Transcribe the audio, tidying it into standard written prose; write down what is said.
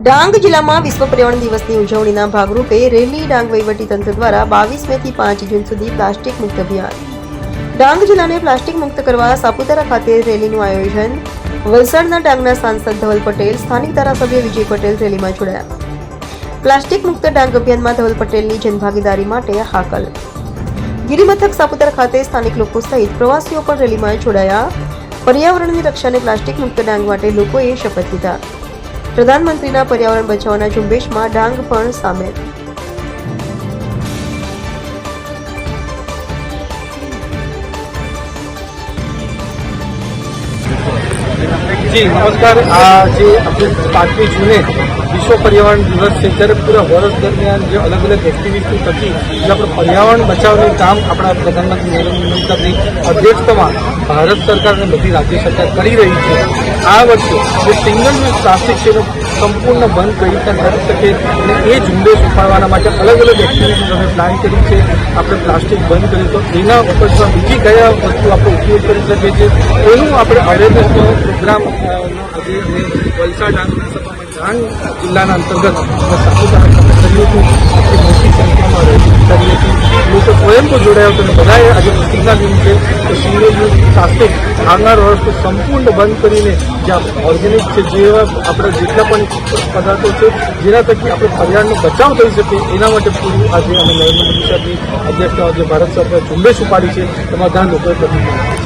ડાંગ જિલ્લામાં વિશ્વ પર્યાવરણ દિવસની ઉજવણીના ભાગરૂપે રેલી ડાંગ વહીવટીતંત્ર દ્વારા 22 મેથી 5 જૂન સુધી પ્લાસ્ટિક મુક્ત અભિયાન. ડાંગ જિલ્લાને પ્લાસ્ટિક મુક્ત કરવા સાપુતારા ખાતે રેલીનું આયોજન. વલસાડના ડાંગના સાંસદ ધવલ પટેલ, સ્થાનિક ધારાસભ્ય વિજય પટેલ રેલીમાં જોડાયા. પ્લાસ્ટિક મુક્ત ડાંગ અભિયાનમાં ધવલ પટેલની જનભાગીદારી માટે હાકલ. ગિરિમથક સાપુતારા ખાતે સ્થાનિક લોકો સહિત પ્રવાસીઓ પણ રેલીમાં જોડાયા. પર્યાવરણની રક્ષાને પ્લાસ્ટિક મુક્ત ડાંગ માટે લોકોએ શપથ લીધા. પ્રધાનમંત્રીના પર્યાવરણ બચાવવાના ઝુંબેશમાં ડાંગ પણ સામેલ. जी नमस्कार। आज अपने 5મી જૂને विश्व पर्यावरण दिवस है ત્યારે पूरा वर्ष दरमियान जो अलग अलग एक्टिविटी थी जो अपने पर्यावरण बचावने काम अपना प्रधानमंत्री नरेंद्र मोदी साहबनी अध्यक्षताમાં भारत सरकार ने बधी राज्य सरकार करी रही है। आ वर्षे जो सिंगल यूज प्लास्टिक है संपूर्ण बंद कई रीतना કરી શકે અને એ ઝુંબેશ ઉપાડવાના માટે અલગ અલગ એક્ટિવિટી અમે પ્લાન કરી છે। આપણે પ્લાસ્ટિક બંધ કરીએ તો એના ઉપર બીજી કયા વસ્તુ આપણે ઉપયોગ કરી શકીએ છીએ એનું આપણે અવેરનેસનો પ્રોગ્રામ આજે અમે વલસાડ ડાંગ જિલ્લાના અંતર્ગત સાપુતારા કર્યું હતું। આપણે મોટી સંખ્યામાં રેલી કરી હતી, લોકો સ્વયં તો જોડાયા હતા અને બધાએ આજે પ્રતિજ્ઞા લીધી છે કે સિંગલ યુઝ પ્લાસ્ટિક આવનાર વર્ષ સંપૂર્ણ બંધ કરીને જે ઓર્ગેનિક છે, જેવા આપણા જેટલા પણ પદાર્થો છે જેના થકી આપણે પર્યાવરણનો બચાવ થઈ શકે એના માટે પૂરું આજે અમે નરેન્દ્ર મોદી સાહેબની અધ્યક્ષતામાં જે ભારત સરકાર ઝુંબેશ ઉપાડી છે તેમાં ઘણા લોકોએ પ્રતિક્રિયા